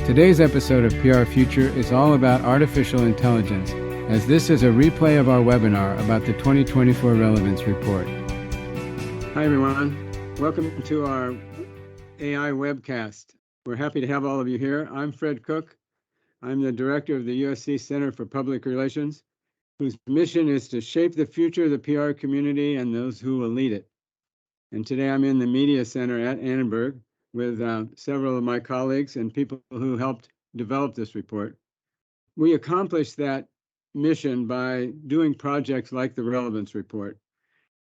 Today's episode of PR Future is all about artificial intelligence, as this is a replay of our webinar about the 2024 Relevance Report. Hi everyone, welcome to our AI webcast. We're happy to have all of you here. I'm Fred Cook. I'm the director of the USC Center for Public Relations, whose mission is to shape the future of the PR community and those who will lead it. And today I'm in the Media Center at Annenberg with several of my colleagues and people who helped develop this report. We accomplished that mission by doing projects like the Relevance Report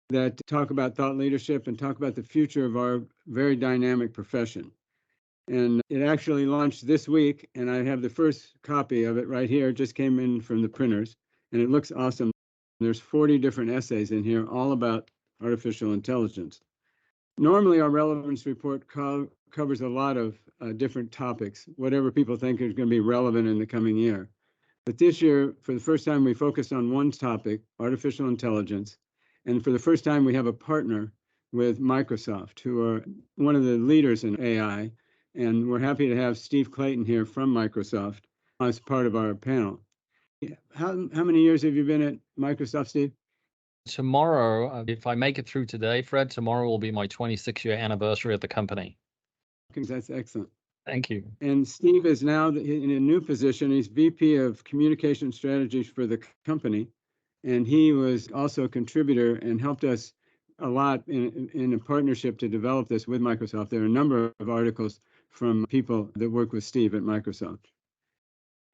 that talk about thought leadership and talk about the future of our very dynamic profession. And it actually launched this week, and I have the first copy of it right here. It just came in from the printers, and it looks awesome. There's 40 different essays in here, all about artificial intelligence. Normally, our Relevance Report covers a lot of different topics, whatever people think is going to be relevant in the coming year. But this year, for the first time, we focused on one topic, artificial intelligence. And for the first time, we have a partner with Microsoft, who are one of the leaders in AI. And we're happy to have Steve Clayton here from Microsoft as part of our panel. How many years have you been at Microsoft, Steve? Tomorrow, if I make it through today, Fred, tomorrow will be my 26-year anniversary at the company. That's excellent. Thank you. And Steve is now in a new position. He's VP of Communication Strategies for the company. And he was also a contributor and helped us a lot in a partnership to develop this with Microsoft. There are a number of articles from people that work with Steve at Microsoft.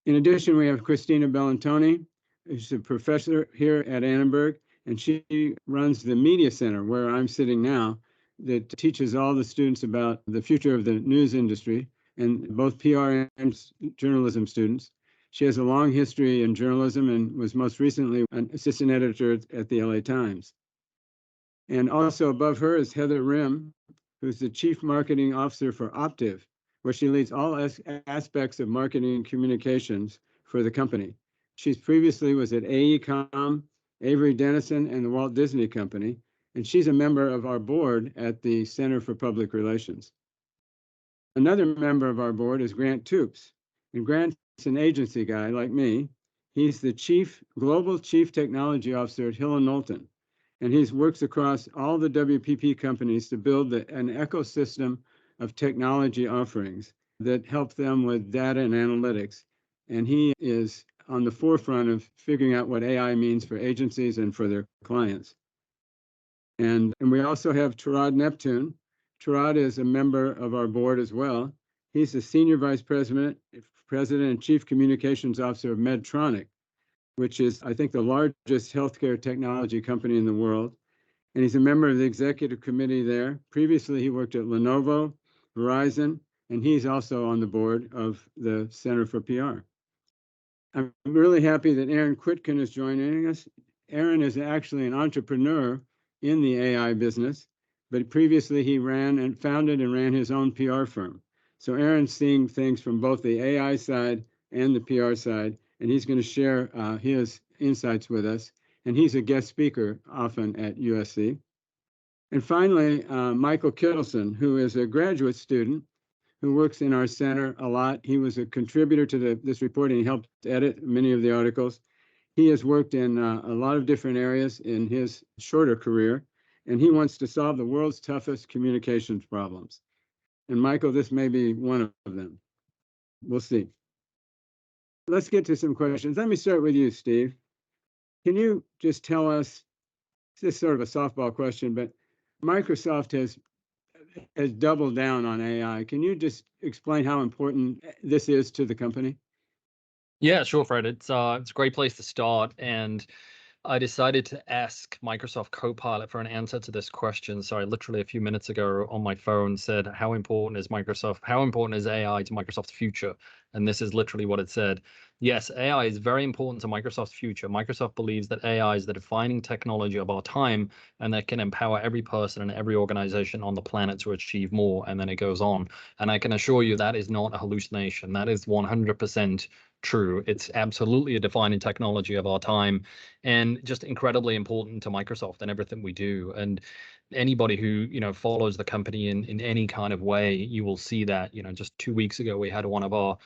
In addition, we have Christina Bellantoni, who's a professor here at Annenberg, and she runs the Media Center, where I'm sitting now, that teaches all the students about the future of the news industry, and both PR and journalism students. She has a long history in journalism and was most recently an assistant editor at the LA Times. And also above her is Heather Rim, who's the Chief Marketing Officer for Optiv, where she leads all aspects of marketing and communications for the company. She previously was at AECOM, Avery Dennison, and the Walt Disney Company, and she's a member of our board at the Center for Public Relations. Another member of our board is Grant Toops, and Grant's an agency guy like me. He's the Global Chief Technology Officer at Hill & Knowlton, and he works across all the WPP companies to build an ecosystem of technology offerings that help them with data and analytics. And he is on the forefront of figuring out what AI means for agencies and for their clients. And we also have Tarad Neptune. Tarad is a member of our board as well. He's the Senior Vice President and Chief Communications Officer of Medtronic, which is, I think, the largest healthcare technology company in the world. And he's a member of the executive committee there. Previously, he worked at Lenovo, Verizon, and he's also on the board of the Center for PR. I'm really happy that Aaron Quitkin is joining us. Aaron is actually an entrepreneur in the AI business, but previously he founded and ran his own PR firm. So Aaron's seeing things from both the AI side and the PR side, and he's going to share his insights with us. And he's a guest speaker often at USC. And finally, Michael Kittleson, who is a graduate student who works in our center a lot. He was a contributor to this report, and he helped edit many of the articles. He has worked in a lot of different areas in his shorter career, and he wants to solve the world's toughest communications problems. And Michael, this may be one of them. We'll see. Let's get to some questions. Let me start with you, Steve. Can you just tell us, this is sort of a softball question, but Microsoft has doubled down on AI. Can you just explain how important this is to the company? Yeah, sure, Fred. It's a great place to start. And I decided to ask Microsoft Copilot for an answer to this question. So I literally a few minutes ago on my phone said, how important is AI to Microsoft's future? And this is literally what it said. Yes, AI is very important to Microsoft's future. Microsoft believes that AI is the defining technology of our time, and that can empower every person and every organization on the planet to achieve more. And then it goes on. And I can assure you that is not a hallucination. That is 100% true. It's absolutely a defining technology of our time, and just incredibly important to Microsoft and everything we do. And anybody who, follows the company in any kind of way, you will see that, just 2 weeks ago, we had one of our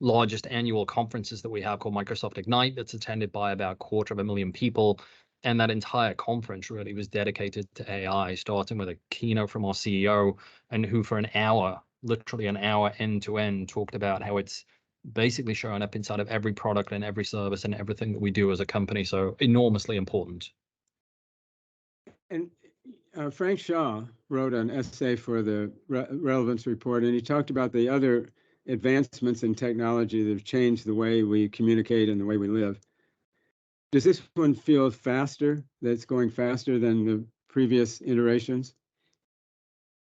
largest annual conferences that we have called Microsoft Ignite that's attended by about 250,000 people. And that entire conference really was dedicated to AI, starting with a keynote from our CEO, and who for an hour, literally an hour end to end, talked about how it's basically showing up inside of every product and every service and everything that we do as a company. So enormously important. And Frank Shaw wrote an essay for the Relevance report, and he talked about the other advancements in technology that have changed the way we communicate and the way we live. Does this one feel faster, that's going faster than the previous iterations?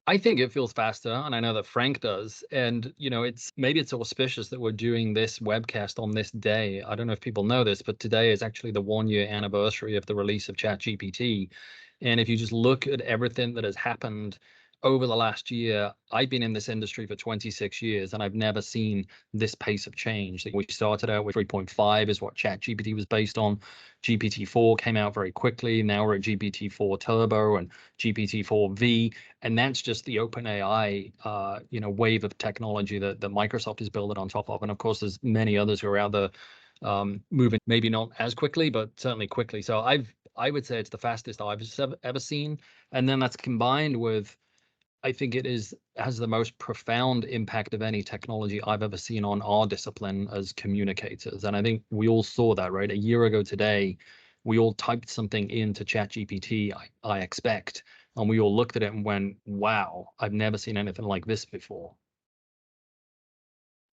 I think it feels faster, and I know that Frank does. And it's auspicious that we're doing this webcast on this day. I don't know if people know this, but today is actually the 1-year anniversary of the release of ChatGPT. And if you just look at everything that has happened over the last year, I've been in this industry for 26 years, and I've never seen this pace of change. We started out with 3.5 is what ChatGPT was based on. GPT-4 came out very quickly. Now we're at GPT-4 Turbo and GPT-4V, and that's just the OpenAI, wave of technology that Microsoft is building on top of. And of course, there's many others who are out there moving, maybe not as quickly, but certainly quickly. So I would say it's the fastest I've ever seen, and then that's combined with, I think it has the most profound impact of any technology I've ever seen on our discipline as communicators. And I think we all saw that, right? A year ago today, we all typed something into ChatGPT, I expect, and we all looked at it and went, wow, I've never seen anything like this before.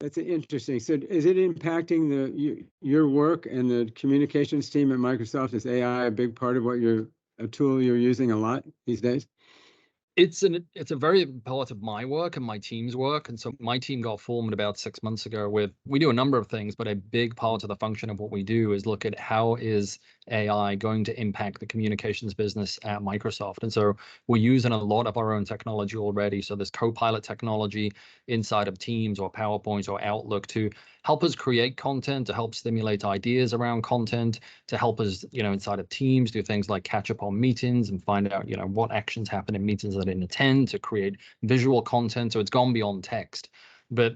That's interesting. So is it impacting your work and the communications team at Microsoft? Is AI a big part of a tool you're using a lot these days? It's a very part of my work and my team's work. And so my team got formed about 6 months ago we do a number of things, but a big part of the function of what we do is look at how is AI going to impact the communications business at Microsoft. And so we're using a lot of our own technology already. So this Copilot technology inside of Teams or PowerPoint or Outlook to help us create content, to help stimulate ideas around content, to help us, inside of Teams, do things like catch up on meetings and find out, what actions happen in meetings that I didn't attend, to create visual content. So it's gone beyond text. But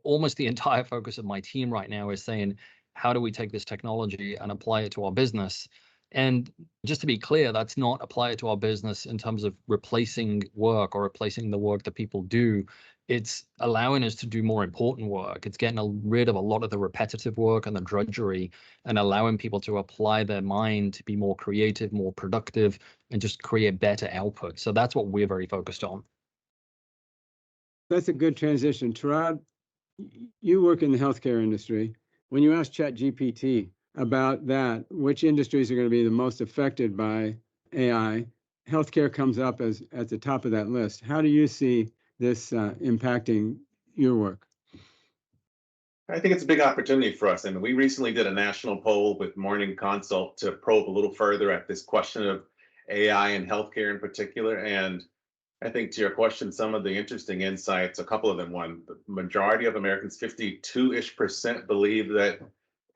almost the entire focus of my team right now is saying, how do we take this technology and apply it to our business? And just to be clear, that's not apply it to our business in terms of replacing work or replacing the work that people do. It's allowing us to do more important work. It's getting rid of a lot of the repetitive work and the drudgery and allowing people to apply their mind to be more creative, more productive, and just create better output. So that's what we're very focused on. That's a good transition. Tarad, you work in the healthcare industry. When you ask ChatGPT about that, which industries are going to be the most affected by AI, healthcare comes up as at the top of that list. How do you see this impacting your work? I think it's a big opportunity for us. And we recently did a national poll with Morning Consult to probe a little further at this question of AI and healthcare in particular. And I think to your question, some of the interesting insights, a couple of them. One, the majority of Americans, 52-ish%, believe that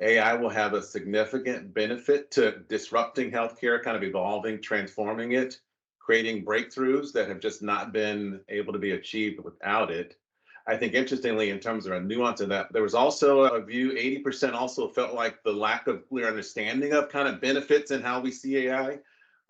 AI will have a significant benefit to disrupting healthcare, kind of evolving, transforming it, creating breakthroughs that have just not been able to be achieved without it. I think interestingly, in terms of a nuance of that, there was also a view, 80% also felt like the lack of clear understanding of kind of benefits and how we see AI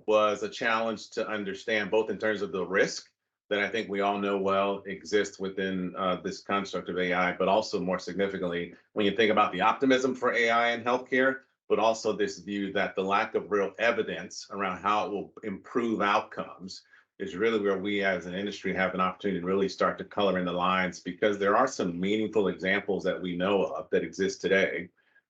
was a challenge to understand, both in terms of the risk that I think we all know well exists within this construct of AI, but also more significantly, when you think about the optimism for AI in healthcare, but also this view that the lack of real evidence around how it will improve outcomes is really where we as an industry have an opportunity to really start to color in the lines, because there are some meaningful examples that we know of that exist today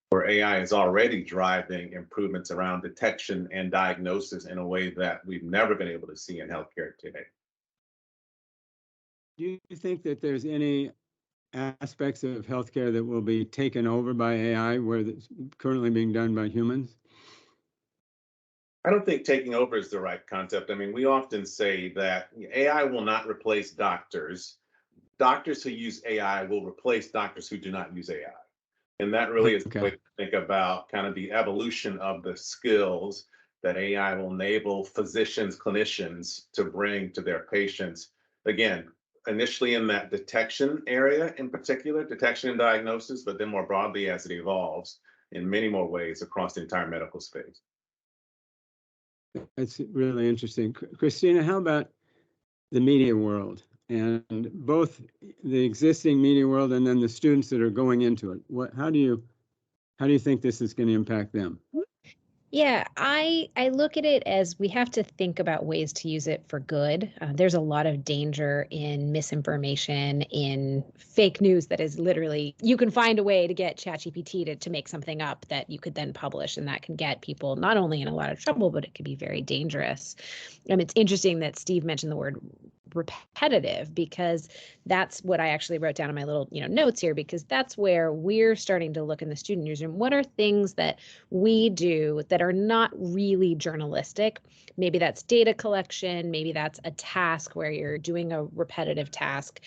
where AI is already driving improvements around detection and diagnosis in a way that we've never been able to see in healthcare today. Do you think that there's any aspects of healthcare that will be taken over by AI where it's currently being done by humans? I don't think taking over is the right concept. I mean, we often say that AI will not replace doctors. Doctors who use AI will replace doctors who do not use AI. And that really is the way to think about kind of the evolution of the skills that AI will enable physicians, clinicians to bring to their patients. Again, initially in that detection area in particular, detection and diagnosis, but then more broadly as it evolves in many more ways across the entire medical space. That's really interesting. Christina, how about the media world, and both the existing media world and then the students that are going into it? How do you think this is going to impact them? Yeah, I look at it as we have to think about ways to use it for good. There's a lot of danger in misinformation, in fake news that is literally, you can find a way to get ChatGPT to make something up that you could then publish, and that can get people not only in a lot of trouble, but it could be very dangerous. And it's interesting that Steve mentioned the word repetitive, because that's what I actually wrote down in my little notes here, because that's where we're starting to look in the student newsroom. What are things that we do that are not really journalistic? Maybe that's data collection, maybe that's a task where you're doing a repetitive task.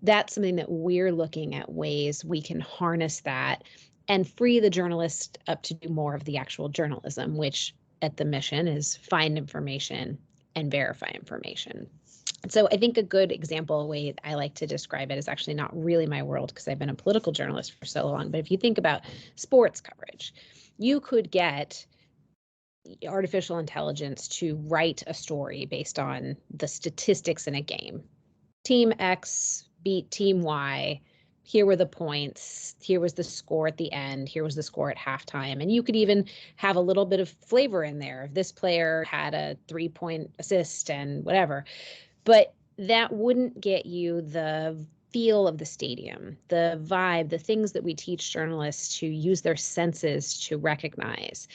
That's something that we're looking at ways we can harness that and free the journalist up to do more of the actual journalism, which at the mission is find information and verify information. So I think a good example, way I like to describe it, is actually not really my world because I've been a political journalist for so long. But if you think about sports coverage, you could get artificial intelligence to write a story based on the statistics in a game. Team X beat Team Y. Here were the points. Here was the score at the end. Here was the score at halftime. And you could even have a little bit of flavor in there. If this player had a 3-point assist and whatever. But that wouldn't get you the feel of the stadium, the vibe, the things that we teach journalists to use their senses to recognize.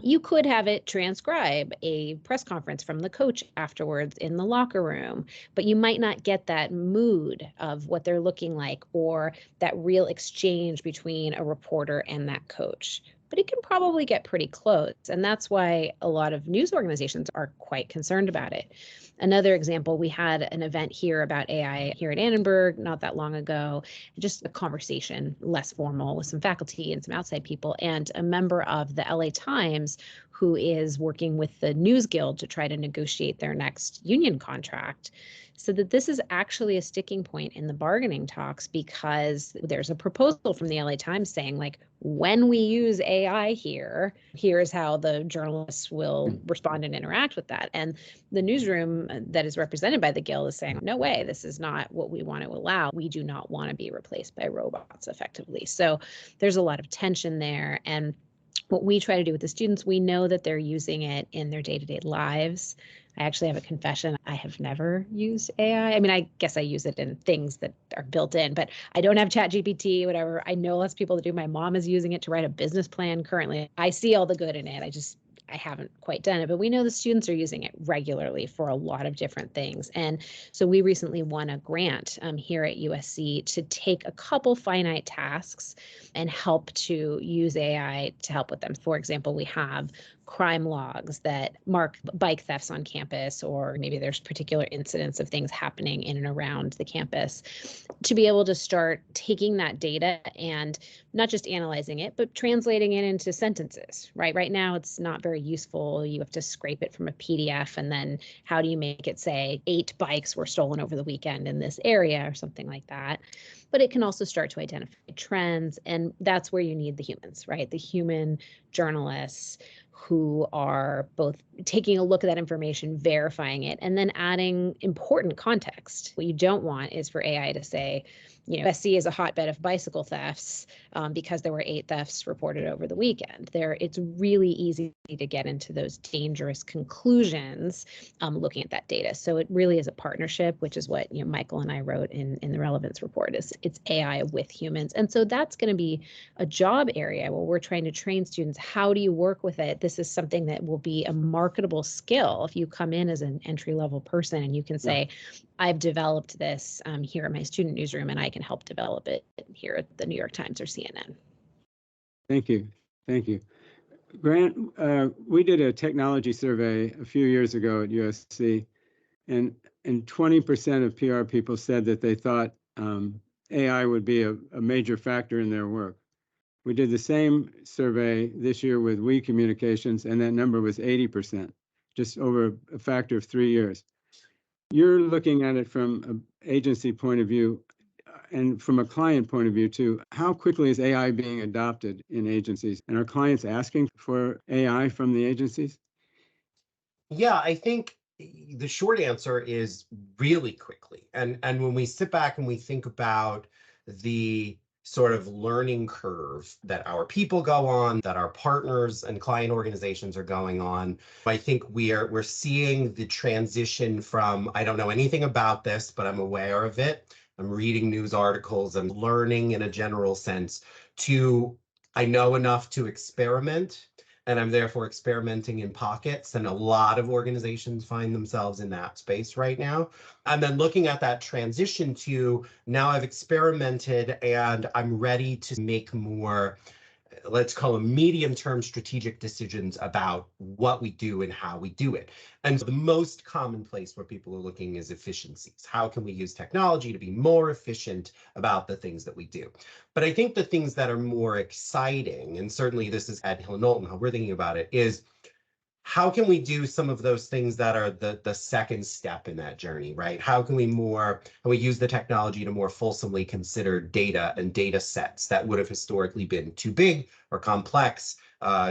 You could have it transcribe a press conference from the coach afterwards in the locker room, but you might not get that mood of what they're looking like or that real exchange between a reporter and that coach. But it can probably get pretty close. And that's why a lot of news organizations are quite concerned about it. Another example, we had an event here about AI here at Annenberg not that long ago, just a conversation, less formal, with some faculty and some outside people, and a member of the LA Times who is working with the News Guild to try to negotiate their next union contract. So that this is actually a sticking point in the bargaining talks, because there's a proposal from the LA Times saying, like, when we use AI here, here's how the journalists will respond and interact with that. And the newsroom that is represented by the Guild is saying, no way, this is not what we want to allow. We do not want to be replaced by robots effectively. So there's a lot of tension there. And what we try to do with the students, we know that they're using it in their day-to-day lives. I actually have a confession. I have never used AI. I mean, I guess I use it in things that are built in, but I don't have ChatGPT, whatever. I know lots of people that do. My mom is using it to write a business plan currently. I see all the good in it. I haven't quite done it, but we know the students are using it regularly for a lot of different things. And so we recently won a grant here at USC to take a couple finite tasks and help to use AI to help with them. For example, we have crime logs that mark bike thefts on campus, or maybe there's particular incidents of things happening in and around the campus, to be able to start taking that data and not just analyzing it, but translating it into sentences, right? Right now, it's not very useful. You have to scrape it from a PDF, and then how do you make it say 8 bikes were stolen over the weekend in this area or something like that? But it can also start to identify trends, and that's where you need the humans, right? The human journalists who are both taking a look at that information, verifying it, and then adding important context. What you don't want is for AI to say, SC is a hotbed of bicycle thefts because there were 8 thefts reported over the weekend. It's really easy to get into those dangerous conclusions looking at that data. So it really is a partnership, which is what Michael and I wrote in the Relevance report. It's AI with humans. And so that's going to be a job area where we're trying to train students. How do you work with it? This is something that will be a marketable skill if you come in as an entry-level person and you can say, I've developed this here at my student newsroom, and I can help develop it here at the New York Times or CNN. Thank you. Thank you. Grant, we did a technology survey a few years ago at USC, and 20% of PR people said that they thought AI would be a major factor in their work. We did the same survey this year with We Communications, and that number was 80%, just over a factor of 3 years. You're looking at it from an agency point of view and from a client point of view too. How quickly is AI being adopted in agencies? And are clients asking for AI from the agencies? Yeah, I think the short answer is really quickly. And when we sit back and we think about the sort of learning curve that our people go on, that our partners and client organizations are going on, I think we're seeing the transition from, I don't know anything about this, but I'm aware of it. I'm reading news articles and learning in a general sense, to I know enough to experiment, and I'm therefore experimenting in pockets. And a lot of organizations find themselves in that space right now. And then looking at that transition to, now I've experimented and I'm ready to make more, let's call them medium-term strategic decisions about what we do and how we do it. And the most common place where people are looking is efficiencies. How can we use technology to be more efficient about the things that we do? But I think the things that are more exciting, and certainly this is at Hill & Knowlton, how we're thinking about it, is how can we do some of those things that are the second step in that journey, right? How can we use the technology to more fulsomely consider data and data sets that would have historically been too big or complex,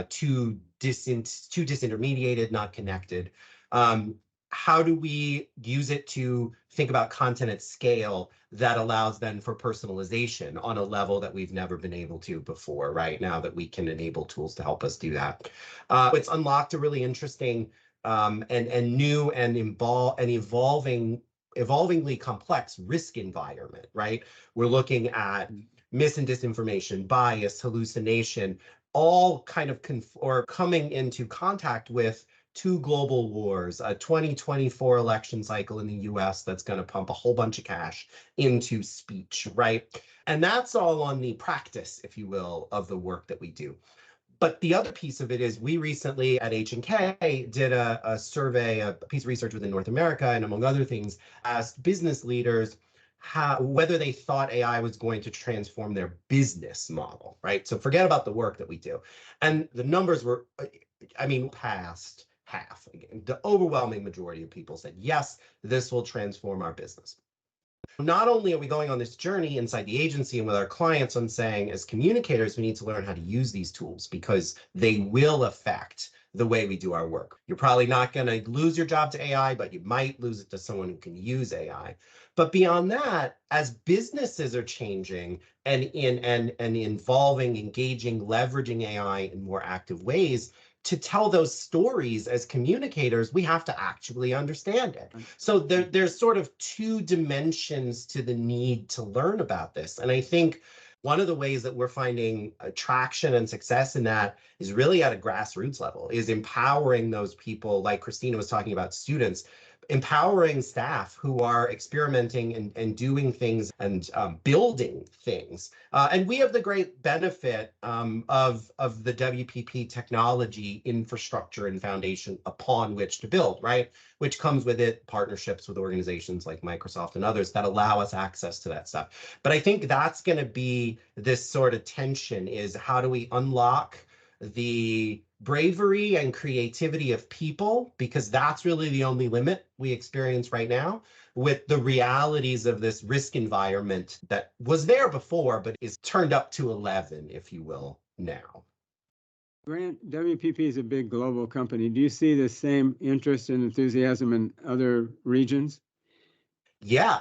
too disintermediated, not connected? How do we use it to think about content at scale that allows then for personalization on a level that we've never been able to before, right? Now that we can enable tools to help us do that. It's unlocked a really interesting and new and evolvingly complex risk environment, right? We're looking at mis and disinformation, bias, hallucination, all kind of coming into contact with two global wars, a 2024 election cycle in the US that's going to pump a whole bunch of cash into speech, right? And that's all on the practice, if you will, of the work that we do. But the other piece of it is, we recently at H&K did a survey, a piece of research within North America, and among other things, asked business leaders whether they thought AI was going to transform their business model, right? So forget about the work that we do. And the numbers were, past half. The overwhelming majority of people said, yes, this will transform our business. Not only are we going on this journey inside the agency and with our clients on saying, as communicators, we need to learn how to use these tools because they will affect the way we do our work. You're probably not going to lose your job to AI, but you might lose it to someone who can use AI. But beyond that, as businesses are changing and involving, engaging, leveraging AI in more active ways, to tell those stories as communicators, we have to actually understand it. So there's sort of two dimensions to the need to learn about this. And I think one of the ways that we're finding traction and success in that is really at a grassroots level, is empowering those people, like Christina was talking about, students, empowering staff who are experimenting and doing things and building things. And we have the great benefit of the WPP technology infrastructure and foundation upon which to build, right? Which comes with it partnerships with organizations like Microsoft and others that allow us access to that stuff. But I think that's going to be this sort of tension, is how do we unlock the bravery and creativity of people, because that's really the only limit we experience right now, with the realities of this risk environment that was there before, but is turned up to 11, if you will, now. Grant, WPP is a big global company. Do you see the same interest and enthusiasm in other regions? Yeah,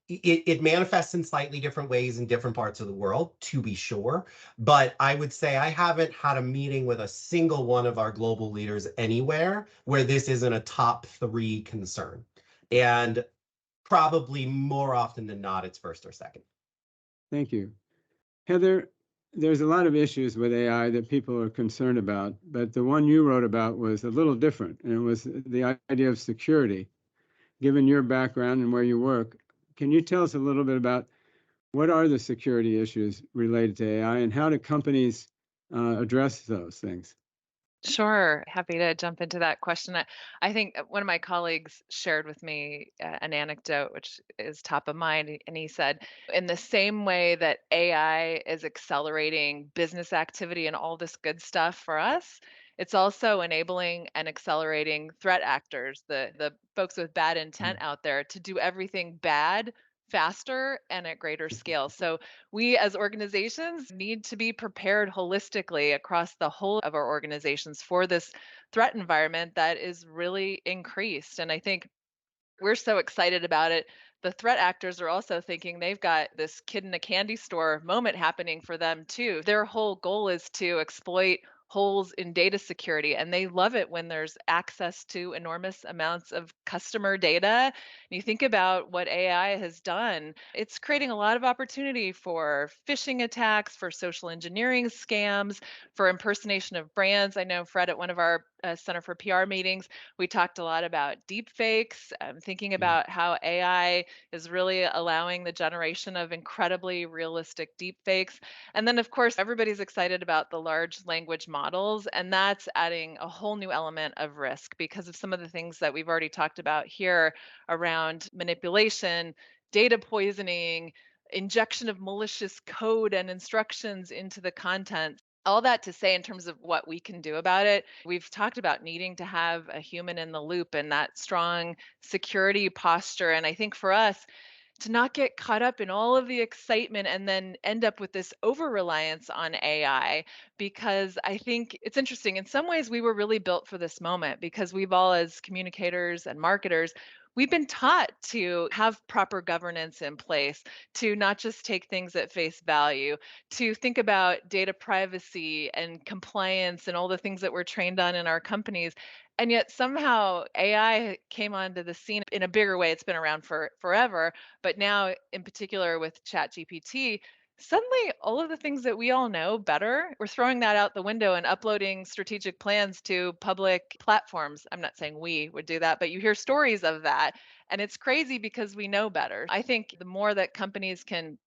it manifests in slightly different ways in different parts of the world, to be sure. But I would say I haven't had a meeting with a single one of our global leaders anywhere where this isn't a top 3 concern. And probably more often than not, it's first or second. Thank you. Heather, there's a lot of issues with AI that people are concerned about, but the one you wrote about was a little different, and it was the idea of security. Given your background and where you work, can you tell us a little bit about what are the security issues related to AI and how do companies address those things? Sure. Happy to jump into that question. I think one of my colleagues shared with me an anecdote, which is top of mind. And he said, in the same way that AI is accelerating business activity and all this good stuff for us, it's also enabling and accelerating threat actors, the folks with bad intent out there, to do everything bad faster and at greater scale. So we as organizations need to be prepared holistically across the whole of our organizations for this threat environment that is really increased. And I think we're so excited about it. The threat actors are also thinking they've got this kid in a candy store moment happening for them too. Their whole goal is to exploit holes in data security, and they love it when there's access to enormous amounts of customer data. And you think about what AI has done, it's creating a lot of opportunity for phishing attacks, for social engineering scams, for impersonation of brands. I know, Fred, at one of our Center for PR meetings, we talked a lot about deep fakes, thinking about how AI is really allowing the generation of incredibly realistic deep fakes. And then, of course, everybody's excited about the large language models, and that's adding a whole new element of risk because of some of the things that we've already talked about here around manipulation, data poisoning, injection of malicious code and instructions into the content. All that to say, in terms of what we can do about it, we've talked about needing to have a human in the loop and that strong security posture. And I think for us, to not get caught up in all of the excitement and then end up with this over reliance on AI, because I think it's interesting. In some ways, we were really built for this moment because we've all, as communicators and marketers, we've been taught to have proper governance in place, to not just take things at face value, to think about data privacy and compliance and all the things that we're trained on in our companies. And yet somehow AI came onto the scene in a bigger way. It's been around for forever, but now in particular with ChatGPT, suddenly all of the things that we all know better, we're throwing that out the window and uploading strategic plans to public platforms. I'm not saying we would do that, but you hear stories of that. And it's crazy because we know better. I think the more that companies can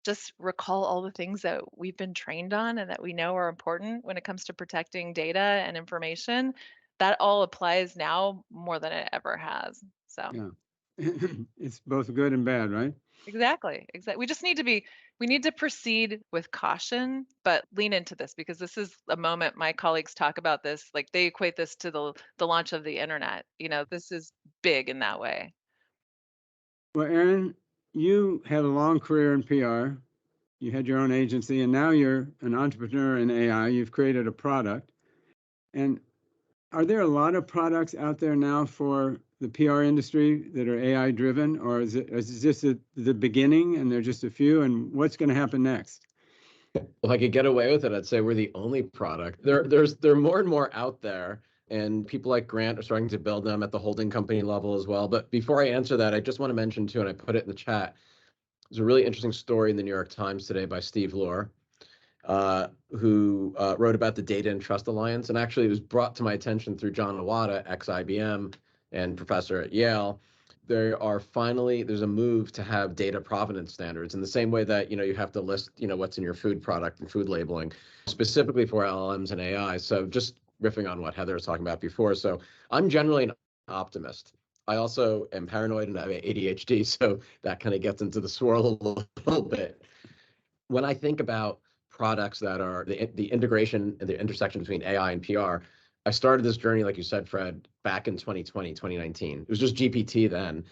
just recall all the things that we've been trained on and that we know are important when it comes to protecting data and information, that all applies now more than it ever has. So Yeah. It's both good and bad, right? exactly. We just need to we need to proceed with caution, but lean into this because this is a moment. My colleagues talk about this, like they equate this to the launch of the internet. This is big in that way. Well, Erin, you had a long career in PR. You had your own agency, and now you're an entrepreneur in AI. You've created a product. And are there a lot of products out there now for the PR industry that are AI driven, or is this the beginning and there are just a few? And what's going to happen next? Well, if I could get away with it, I'd say we're the only product. There are more and more out there, and people like Grant are starting to build them at the holding company level as well. But before I answer that, I just want to mention too, and I put it in the chat, there's a really interesting story in the New York Times today by Steve Lohr, who wrote about the Data and Trust Alliance. And actually, it was brought to my attention through John Iwata, ex-IBM and professor at Yale. There's a move to have data provenance standards in the same way that, you have to list, what's in your food product and food labeling, specifically for LLMs and AI. So just riffing on what Heather was talking about before. So I'm generally an optimist. I also am paranoid and have ADHD, so that kind of gets into the swirl a little bit. When I think about products that are the integration and the intersection between AI and PR, I started this journey, like you said, Fred, back in 2020, 2019. It was just GPT then.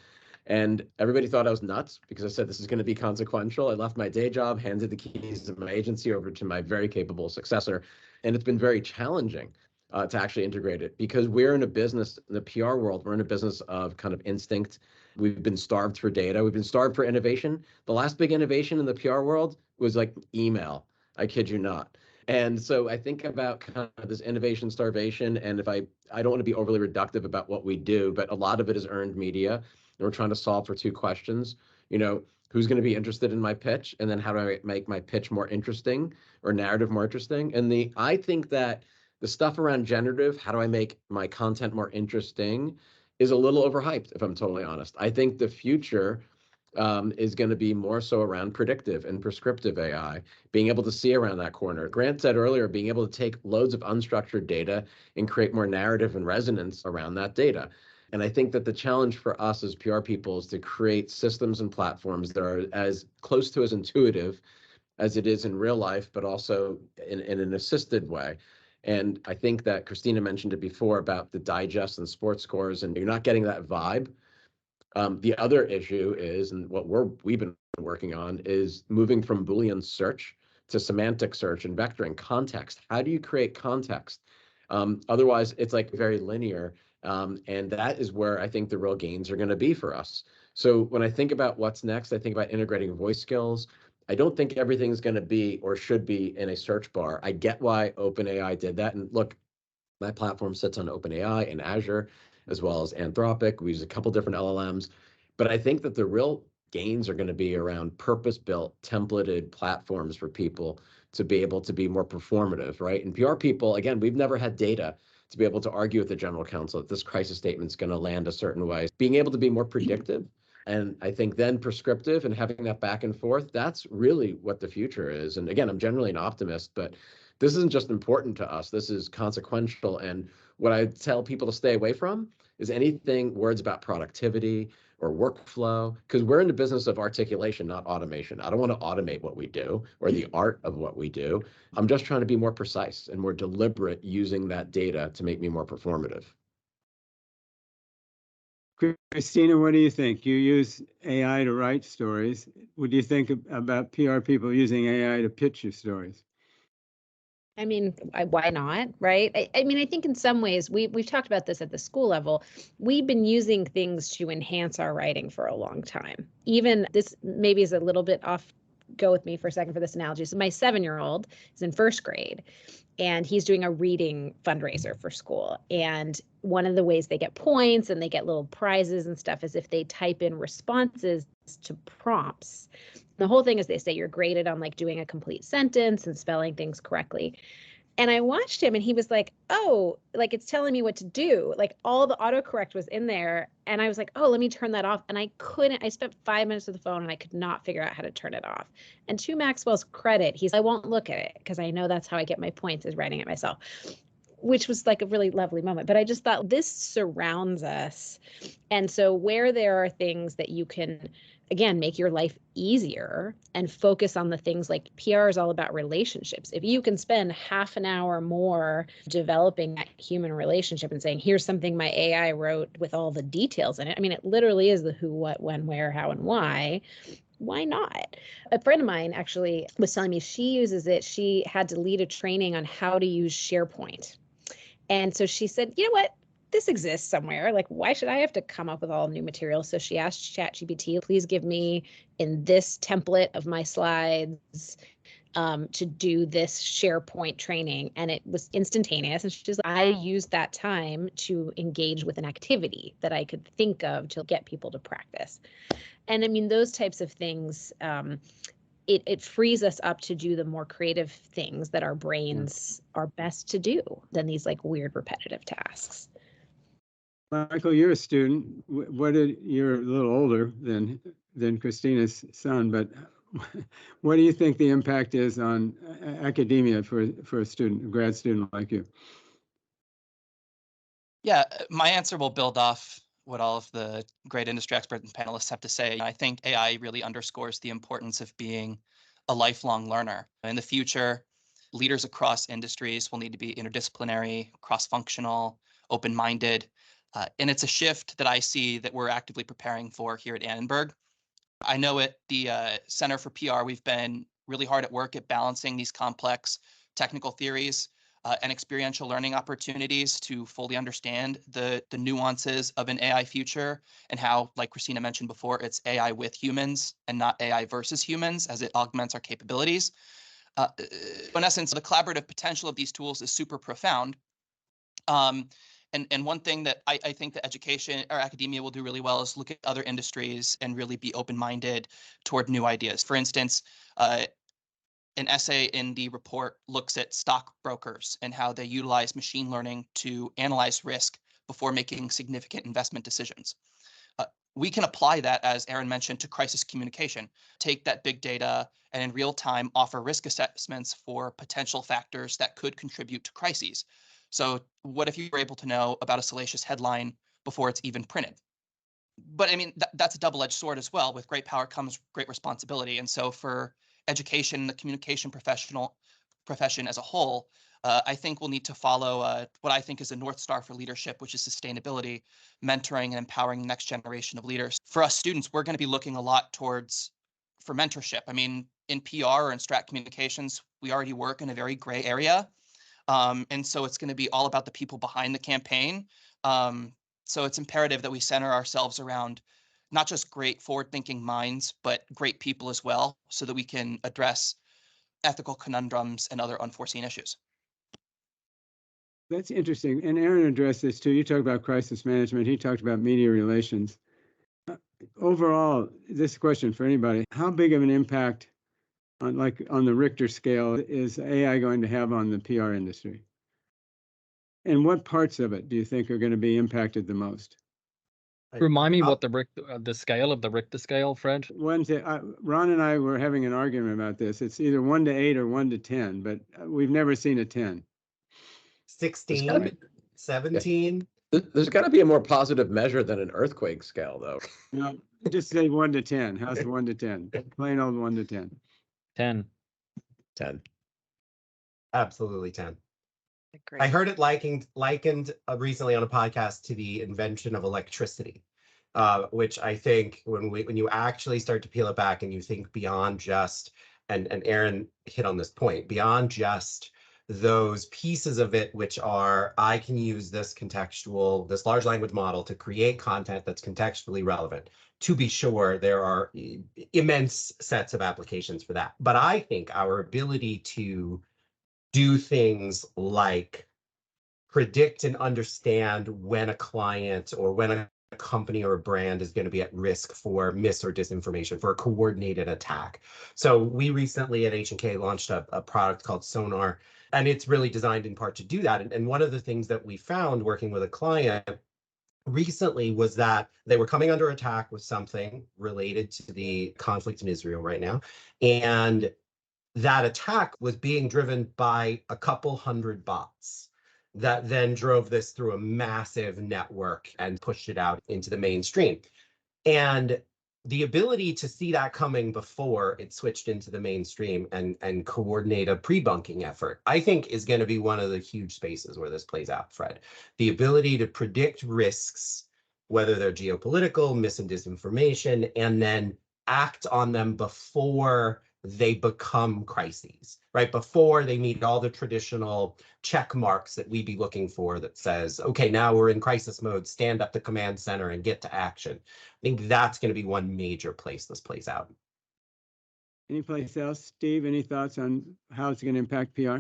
And everybody thought I was nuts because I said this is going to be consequential. I left my day job, handed the keys of my agency over to my very capable successor. And it's been very challenging to actually integrate it because we're in a business, in the PR world, we're in a business of kind of instinct. We've been starved for data. We've been starved for innovation. The last big innovation in the PR world was like email. I kid you not. And so I think about kind of this innovation starvation. And if I don't want to be overly reductive about what we do, but a lot of it is earned media. And we're trying to solve for two questions. Who's going to be interested in my pitch? And then how do I make my pitch more interesting or narrative more interesting? And I think that the stuff around generative, how do I make my content more interesting, is a little overhyped, if I'm totally honest. I think the future is going to be more so around predictive and prescriptive AI, being able to see around that corner. Grant said earlier, being able to take loads of unstructured data and create more narrative and resonance around that data. And I think that the challenge for us as PR people is to create systems and platforms that are as close to as intuitive as it is in real life, but also in an assisted way. And I think that Christina mentioned it before about the digest and sports scores, and you're not getting that vibe. The other issue is, and what we've been working on, is moving from Boolean search to semantic search and vectoring context. How do you create context? Otherwise, it's like very linear, and that is where I think the real gains are going to be for us. So when I think about what's next, I think about integrating voice skills. I don't think everything's going to be or should be in a search bar. I get why OpenAI did that, and look, my platform sits on OpenAI and Azure, as well as Anthropic. We use a couple different LLMs, but I think that the real gains are going to be around purpose-built, templated platforms for people to be able to be more performative, right? And PR people, again, we've never had data to be able to argue with the general counsel that this crisis statement is going to land a certain way. Being able to be more predictive, and I think then prescriptive, and having that back and forth, that's really what the future is. And again, I'm generally an optimist, but this isn't just important to us, this is consequential. And what I tell people to stay away from is anything words about productivity or workflow, because we're in the business of articulation, not automation. I don't want to automate what we do or the art of what we do. I'm just trying to be more precise and more deliberate using that data to make me more performative. Christina, what do you think? You use AI to write stories. What do you think about PR people using AI to pitch your stories? I mean, why not, right? I mean, I think in some ways, we've talked about this at the school level. We've been using things to enhance our writing for a long time. Even this maybe is a little bit off, go with me for a second for this analogy. So my 7-year-old is in first grade, and he's doing a reading fundraiser for school. And one of the ways they get points and they get little prizes and stuff is if they type in responses to prompts. The whole thing is they say you're graded on like doing a complete sentence and spelling things correctly. And I watched him and he was like, oh, like it's telling me what to do. Like all the autocorrect was in there. And I was like, oh, let me turn that off. And I couldn't, I spent 5 minutes with the phone and I could not figure out how to turn it off. And to Maxwell's credit, I won't look at it because I know that's how I get my points is writing it myself, which was like a really lovely moment. But I just thought this surrounds us. And so where there are things that you can, again, make your life easier and focus on the things like PR is all about relationships. If you can spend half an hour more developing that human relationship and saying, here's something my AI wrote with all the details in it. I mean, it literally is the who, what, when, where, how, and why. Why not? A friend of mine actually was telling me she uses it. She had to lead a training on how to use SharePoint. And so she said, you know what? This exists somewhere. Like, why should I have to come up with all new material? So she asked ChatGPT, please give me in this template of my slides to do this SharePoint training. And it was instantaneous. And she's like, I used that time to engage with an activity that I could think of to get people to practice. And I mean, those types of things, it frees us up to do the more creative things that our brains are best to do than these like weird repetitive tasks. Michael, you're a student. You're a little older than Christina's son, but what do you think the impact is on academia for a student, a grad student like you? Yeah, my answer will build off what all of the great industry experts and panelists have to say. I think AI really underscores the importance of being a lifelong learner. In the future, leaders across industries will need to be interdisciplinary, cross-functional, open-minded. And it's a shift that I see that we're actively preparing for here at Annenberg. I know at the Center for PR, we've been really hard at work at balancing these complex technical theories and experiential learning opportunities to fully understand the nuances of an AI future and how, like Christina mentioned before, it's AI with humans and not AI versus humans as it augments our capabilities. In essence, the collaborative potential of these tools is super profound. And one thing that I think that education or academia will do really well is look at other industries and really be open-minded toward new ideas. For instance, an essay in the report looks at stockbrokers and how they utilize machine learning to analyze risk before making significant investment decisions. We can apply that, as Aaron mentioned, to crisis communication. Take that big data and in real time offer risk assessments for potential factors that could contribute to crises. So what if you were able to know about a salacious headline before it's even printed? But I mean, that's a double-edged sword as well. With great power comes great responsibility. And so for education, the communication profession as a whole, I think we'll need to follow what I think is a North Star for leadership, which is sustainability, mentoring, and empowering the next generation of leaders. For us students, we're going to be looking a lot for mentorship. I mean, in PR or in strat communications, we already work in a very gray area. And so it's going to be all about the people behind the campaign. So it's imperative that we center ourselves around not just great forward-thinking minds, but great people as well, so that we can address ethical conundrums and other unforeseen issues. That's interesting. And Aaron addressed this too. You talked about crisis management. He talked about media relations. Overall, this question for anybody, how big of an impact on the Richter scale is AI going to have on the PR industry? And what parts of it do you think are going to be impacted the most? Remind me what the scale of the Richter scale, Fred? Ron and I were having an argument about this. It's either 1 to 8 or 1 to 10, but we've never seen a 10. 16, 17. There's got to be a more positive measure than an earthquake scale, though. No, just say 1 to 10. How's the 1 to 10? Plain old 1 to 10. 10. 10. Absolutely 10. Great. I heard it likened recently on a podcast to the invention of electricity, which I think when you actually start to peel it back and you think beyond just, and Aaron hit on this point, beyond just those pieces of it, which are, I can use this large language model to create content that's contextually relevant. To be sure, there are immense sets of applications for that. But I think our ability to do things like predict and understand when a client or when a company or a brand is going to be at risk for mis or disinformation, for a coordinated attack. So we recently at H&K launched a product called Sonar, and it's really designed in part to do that. And one of the things that we found working with a client recently was that they were coming under attack with something related to the conflict in Israel right now. And that attack was being driven by a couple hundred bots that then drove this through a massive network and pushed it out into the mainstream. And the ability to see that coming before it switched into the mainstream and coordinate a pre-bunking effort, I think is going to be one of the huge spaces where this plays out, Fred. The ability to predict risks, whether they're geopolitical, mis and disinformation, and then act on them before they become crises, right? Before they meet all the traditional check marks that we'd be looking for that says, okay, now we're in crisis mode, stand up the command center and get to action. I think that's going to be one major place this plays out. Any place else? Steve, any thoughts on how it's going to impact PR?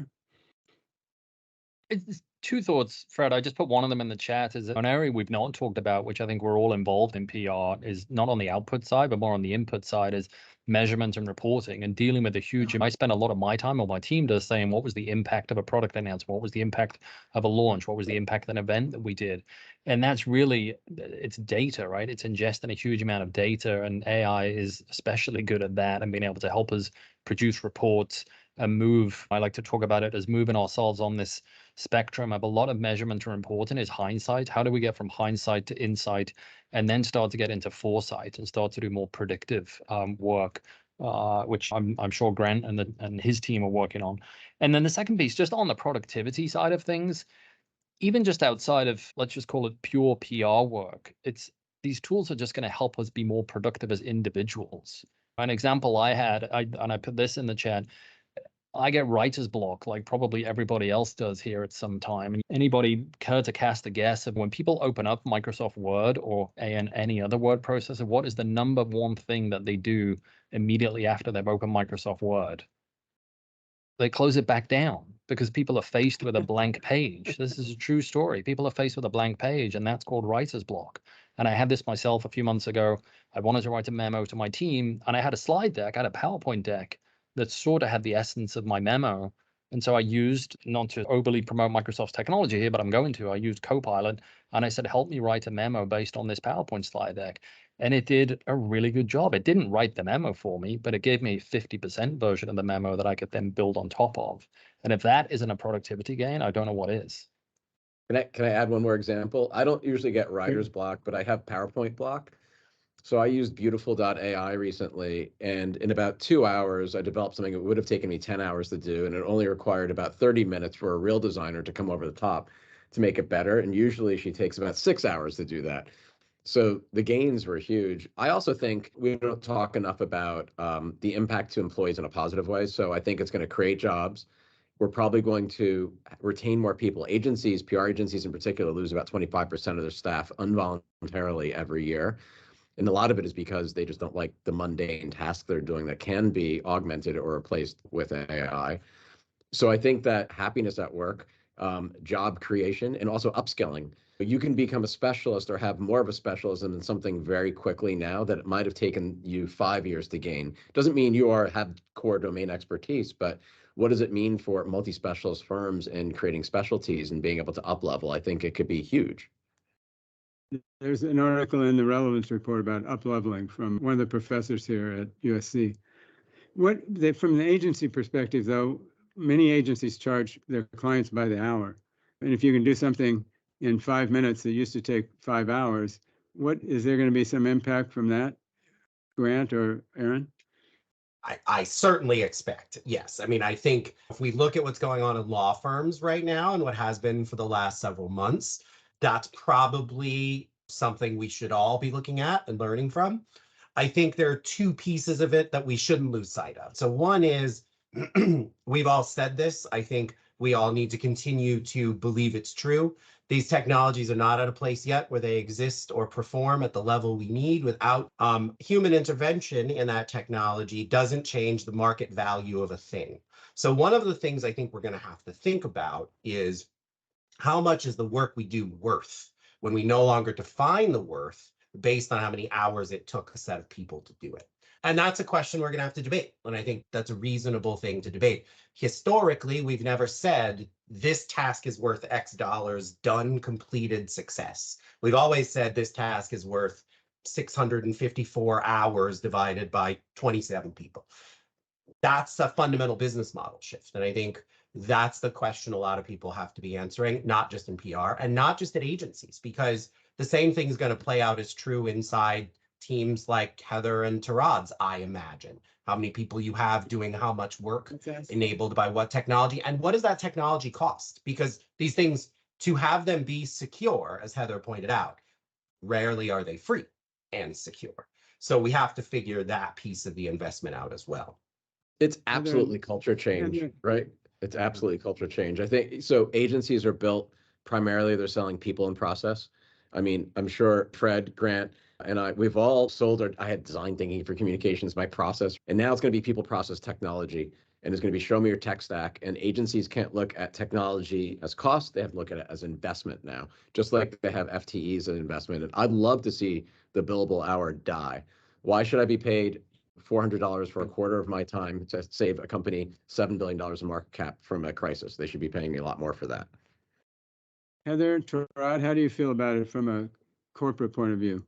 It's two thoughts, Fred. I just put one of them in the chat. Is an area we've not talked about, which I think we're all involved in PR, is not on the output side, but more on the input side, is measurement and reporting and dealing with the huge. I spend a lot of my time, or my team does, saying what was the impact of a product announcement, what was the impact of a launch, what was the impact of an event that we did, and that's really, it's data, right? It's ingesting a huge amount of data, and AI is especially good at that and being able to help us produce reports and move. I like to talk about it as moving ourselves on this spectrum of a lot of measurement and reporting is hindsight. How do we get from hindsight to insight, and then start to get into foresight and start to do more predictive work, which I'm sure Grant and his team are working on. And then the second piece, just on the productivity side of things, even just outside of, let's just call it pure PR work, it's these tools are just going to help us be more productive as individuals. An example I had, and I put this in the chat, I get writer's block like probably everybody else does here at some time. And anybody care to cast a guess of when people open up Microsoft Word or any other word processor, what is the number one thing that they do immediately after they've opened Microsoft Word? They close it back down because people are faced with a blank page. This is a true story. People are faced with a blank page, and that's called writer's block. And I had this myself a few months ago. I wanted to write a memo to my team, and I had a slide deck, I had a PowerPoint deck that sort of had the essence of my memo, And so I used, not to overly promote Microsoft's technology here, but I'm going to, I used Copilot and I said, help me write a memo based on this PowerPoint slide deck. And it did a really good job. It didn't write the memo for me, but it gave me a 50% version of the memo that I could then build on top of. And if that isn't a productivity gain, I don't know what is. Can I add one more example? I don't usually get writer's block, but I have PowerPoint block. So I used beautiful.ai recently, and in about 2 hours, I developed something that would have taken me 10 hours to do, and it only required about 30 minutes for a real designer to come over the top to make it better. And usually she takes about 6 hours to do that. So the gains were huge. I also think we don't talk enough about the impact to employees in a positive way. So I think it's going to create jobs. We're probably going to retain more people. Agencies, PR agencies in particular, lose about 25% of their staff involuntarily every year. And a lot of it is because they just don't like the mundane tasks they're doing that can be augmented or replaced with AI. So I think that happiness at work, job creation, and also upskilling. You can become a specialist or have more of a specialism in something very quickly now that it might have taken you 5 years to gain. Doesn't mean you have core domain expertise, but what does it mean for multi-specialist firms in creating specialties and being able to up-level? I think it could be huge. There's an article in the Relevance report about up-leveling from one of the professors here at USC. From the agency perspective, though, many agencies charge their clients by the hour. And if you can do something in 5 minutes that used to take 5 hours, is there going to be some impact from that, Grant or Aaron? I certainly expect, yes. I mean, I think if we look at what's going on in law firms right now and what has been for the last several months, that's probably something we should all be looking at and learning from. I think there are two pieces of it that we shouldn't lose sight of. So one is, we've all said this, I think we all need to continue to believe it's true. These technologies are not at a place yet where they exist or perform at the level we need without human intervention in that technology doesn't change the market value of a thing. So one of the things I think we're going to have to think about is how much is the work we do worth when we no longer define the worth based on how many hours it took a set of people to do it. And that's a question we're going to have to debate. And I think that's a reasonable thing to debate. Historically, we've never said this task is worth X dollars, done, completed, success. We've always said this task is worth 654 hours divided by 27 people. That's a fundamental business model shift. And I think that's the question a lot of people have to be answering, not just in PR and not just at agencies, because the same thing is going to play out as true inside teams like Heather and Tarad's, I imagine. How many people you have doing how much work enabled by what technology, and what does that technology cost? Because these things, to have them be secure, as Heather pointed out, rarely are they free and secure. So we have to figure that piece of the investment out as well. It's absolutely culture change, right? It's absolutely culture change. I think so. Agencies are built primarily, they're selling people and process. I mean, I'm sure Fred, Grant, and we've all sold I had design thinking for communications, my process, and now it's going to be people, process, technology, and it's going to be show me your tech stack. And agencies can't look at technology as cost; they have to look at it as investment now, just like they have FTEs as an investment. And I'd love to see the billable hour die. Why should I be paid $400 for a quarter of my time to save a company $7 billion in market cap from a crisis? They should be paying me a lot more for that. Heather, Tarad, how do you feel about it from a corporate point of view?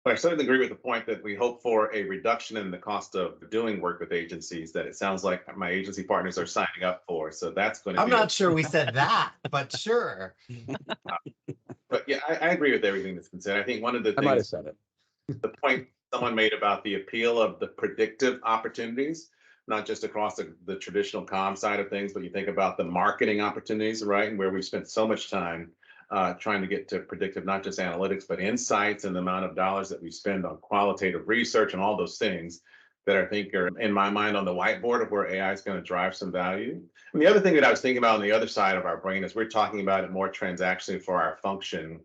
But I certainly agree with the point that we hope for a reduction in the cost of doing work with agencies that it sounds like my agency partners are signing up for. So that's going to I'm not sure we said that, but sure. But yeah, I agree with everything that's been said. I think one of the I might have things, said it. the point someone made about the appeal of the predictive opportunities, not just across the traditional comm side of things, but you think about the marketing opportunities, right? And where we've spent so much time trying to get to predictive, not just analytics, but insights, and the amount of dollars that we spend on qualitative research and all those things that I think are, in my mind, on the whiteboard of where AI is going to drive some value. And the other thing that I was thinking about on the other side of our brain is we're talking about it more transactionally for our function,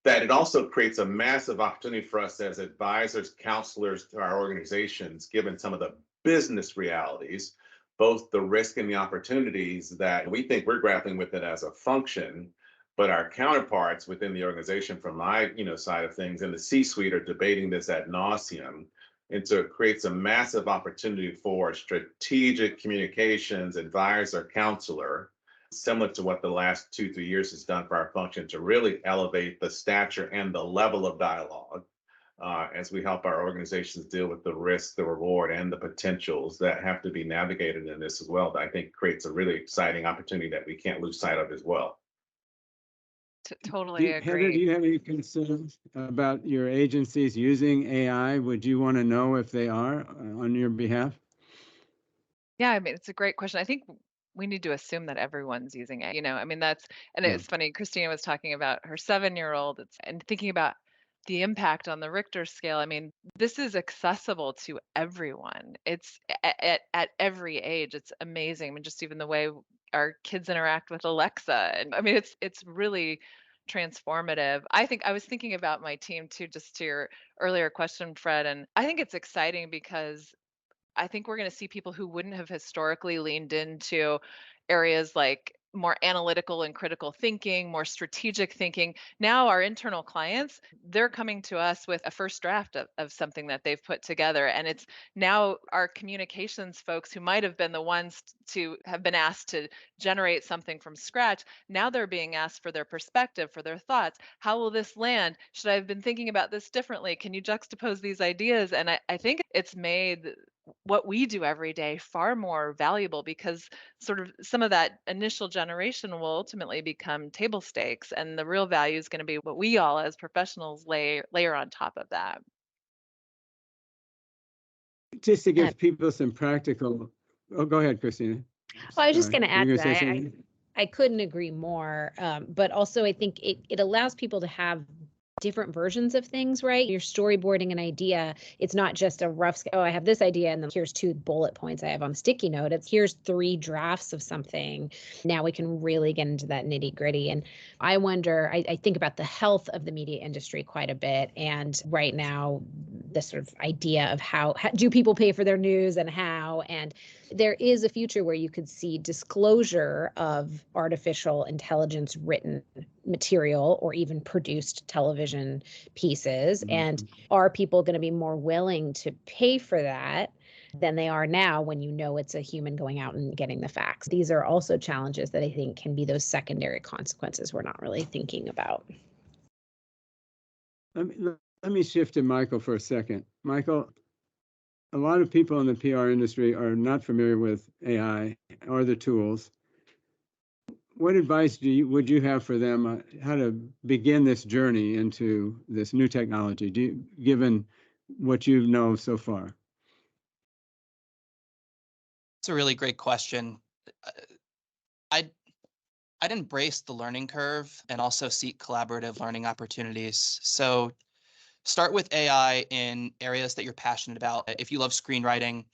that it also creates a massive opportunity for us as advisors, counselors to our organizations, given some of the business realities, both the risk and the opportunities that we think we're grappling with it as a function, but our counterparts within the organization from my side of things in the C-suite are debating this ad nauseum. And so it creates a massive opportunity for strategic communications advisor, counselor, similar to what the last 2, 3 years has done for our function, to really elevate the stature and the level of dialogue as we help our organizations deal with the risk, the reward, and the potentials that have to be navigated in this as well. That I think creates a really exciting opportunity that we can't lose sight of as well. Totally Heather, do agree. you have any concerns about your agencies using AI? Would you want to know if they are on your behalf? Yeah, I mean, it's a great question. I think we need to assume that everyone's using it. I mean, and Yeah. it's funny, Christina was talking about her 7-year-old and thinking about the impact on the Richter scale. I mean, this is accessible to everyone. It's at every age. It's amazing. I mean, just even the way our kids interact with Alexa. And I mean, it's really transformative. I think I was thinking about my team too, just to your earlier question, Fred, and I think it's exciting because I think we're going to see people who wouldn't have historically leaned into areas like more analytical and critical thinking, more strategic thinking. Now, our internal clients, they're coming to us with a first draft of something that they've put together. And it's now our communications folks who might have been the ones to have been asked to generate something from scratch. Now they're being asked for their perspective, for their thoughts. How will this land? Should I have been thinking about this differently? Can you juxtapose these ideas? And I think it's made what we do every day far more valuable, because sort of some of that initial generation will ultimately become table stakes, and the real value is going to be what we all as professionals layer on top of that. Just to give people some practical. Oh, go ahead, Christina. Well, I was just going to Were you add to gonna say that. something? I couldn't agree more. But also, I think it allows people to have different versions of things, right? You're storyboarding an idea. It's not just a rough, oh, I have this idea, and then here's 2 bullet points I have on a sticky note. It's here's 3 drafts of something. Now we can really get into that nitty gritty. And I wonder, I think about the health of the media industry quite a bit. And right now, the sort of idea of how do people pay for their news and how, and there is a future where you could see disclosure of artificial intelligence written material or even produced television pieces. And are people going to be more willing to pay for that than they are now when you know it's a human going out and getting the facts? These are also challenges that I think can be those secondary consequences we're not really thinking about. Let me shift to Michael for a second. Michael, a lot of people in the PR industry are not familiar with AI or the tools. What advice would you have for them how to begin this journey into this new technology, given what you know so far? It's a really great question. I'd embrace the learning curve and also seek collaborative learning opportunities. So start with AI in areas that you're passionate about. If you love screenwriting,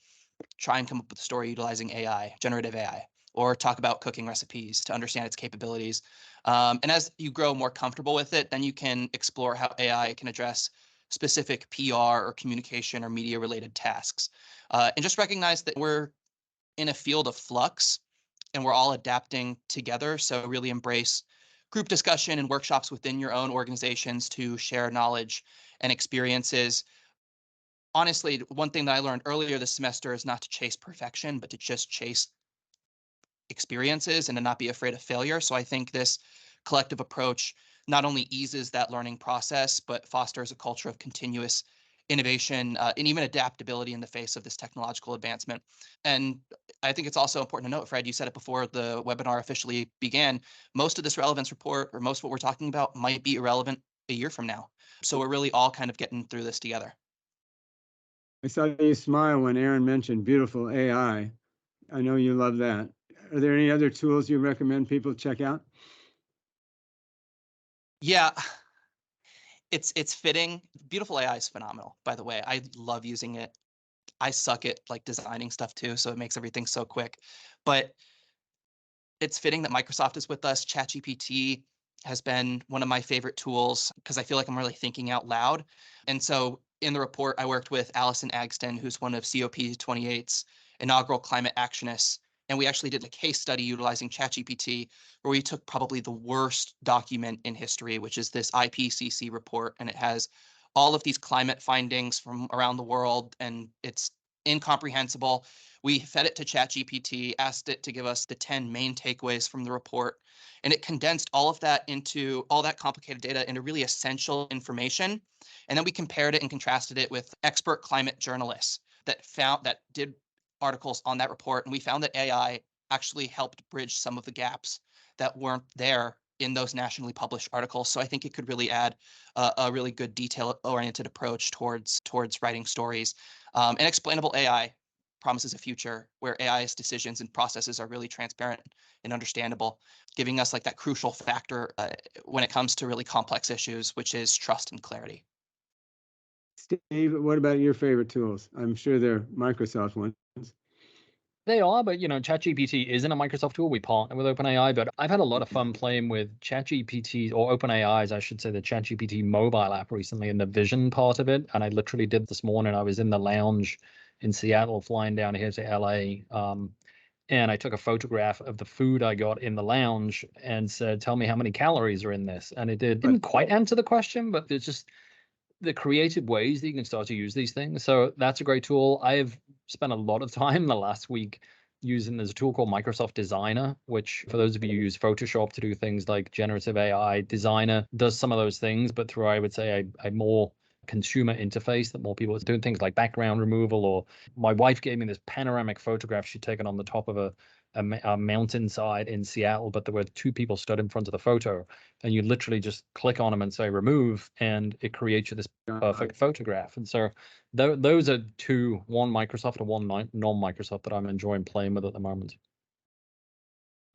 try and come up with a story utilizing AI, generative AI, or talk about cooking recipes to understand its capabilities. And as you grow more comfortable with it, then you can explore how AI can address specific PR or communication or media related tasks. And just recognize that we're in a field of flux and we're all adapting together. So really embrace group discussion and workshops within your own organizations to share knowledge and experiences. Honestly, one thing that I learned earlier this semester is not to chase perfection, but to just chase experiences and to not be afraid of failure. So I think this collective approach not only eases that learning process, but fosters a culture of continuous innovation and even adaptability in the face of this technological advancement. And I think it's also important to note, Fred, you said it before the webinar officially began, most of this relevance report or most of what we're talking about might be irrelevant a year from now. So we're really all kind of getting through this together. I saw you smile when Aaron mentioned beautiful AI. I know you love that. Are there any other tools you recommend people check out? Yeah, it's fitting. Beautiful AI is phenomenal, by the way. I love using it. I suck at like designing stuff too, so it makes everything so quick. But it's fitting that Microsoft is with us. ChatGPT has been one of my favorite tools because I feel like I'm really thinking out loud. And so in the report, I worked with Allison Agston, who's one of COP28's inaugural climate actionists. And we actually did a case study utilizing ChatGPT where we took probably the worst document in history, which is this IPCC report. And it has all of these climate findings from around the world, and it's incomprehensible. We fed it to ChatGPT, asked it to give us the 10 main takeaways from the report, and it condensed all that complicated data into really essential information. And then we compared it and contrasted it with expert climate journalists that did articles on that report, and we found that AI actually helped bridge some of the gaps that weren't there in those nationally published articles. So I think it could really add a really good detail-oriented approach towards writing stories. And explainable AI promises a future where AI's decisions and processes are really transparent and understandable, giving us like that crucial factor when it comes to really complex issues, which is trust and clarity. Steve, what about your favorite tools? I'm sure they're Microsoft ones. They are, but ChatGPT isn't a Microsoft tool. We partner with OpenAI, but I've had a lot of fun playing with ChatGPT, or OpenAI's, I should say, the ChatGPT mobile app recently, and the vision part of it. And I literally did this morning. I was in the lounge in Seattle, flying down here to LA, and I took a photograph of the food I got in the lounge and said, "Tell me how many calories are in this." And it didn't quite answer the question, but there's just the creative ways that you can start to use these things. So that's a great tool. I've spent a lot of time the last week using, there's a tool called Microsoft Designer, which for those of you who use Photoshop to do things like generative AI, Designer does some of those things, but through, I would say, a more consumer interface that more people are doing things like background removal. Or my wife gave me this panoramic photograph she'd taken on the top of a mountainside in Seattle, but there were two people stood in front of the photo, and you literally just click on them and say remove, and it creates you this perfect photograph. And so those are two, one Microsoft and one non-Microsoft, that I'm enjoying playing with at the moment.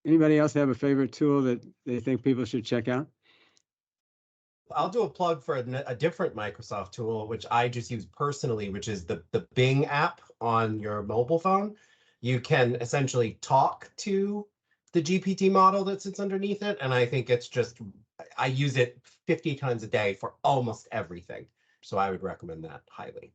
Anybody else have a favorite tool that they think people should check out? I'll do a plug for a different Microsoft tool, which I just use personally, which is the Bing app on your mobile phone. You can essentially talk to the GPT model that sits underneath it. And I think it's just, I use it 50 times a day for almost everything. So I would recommend that highly.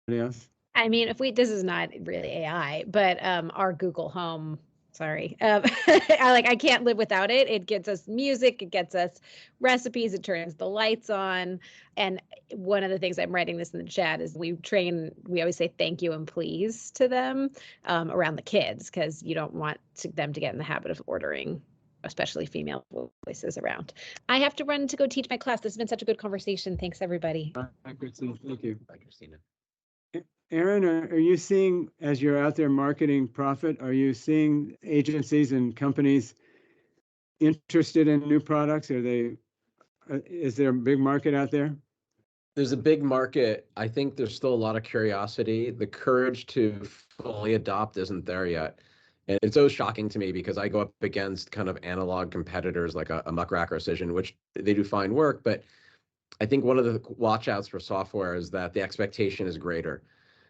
Anybody else? I mean, this is not really AI, but our Google Home, sorry, I can't live without it. It gets us music, it gets us recipes, it turns the lights on. And one of the things, I'm writing this in the chat, is we always say thank you and please to them around the kids, because you don't want them to get in the habit of ordering, especially female voices around. I have to run to go teach my class. This has been such a good conversation. Thanks, everybody. Hi, Christine. Thank you. Bye, Christina. Aaron, are you seeing, as you're out there marketing Profit, are you seeing agencies and companies interested in new products? Is there a big market out there? There's a big market. I think there's still a lot of curiosity. The courage to fully adopt isn't there yet. And it's so shocking to me, because I go up against kind of analog competitors like a Muckrack or Cision, which they do fine work. But I think one of the watch outs for software is that the expectation is greater.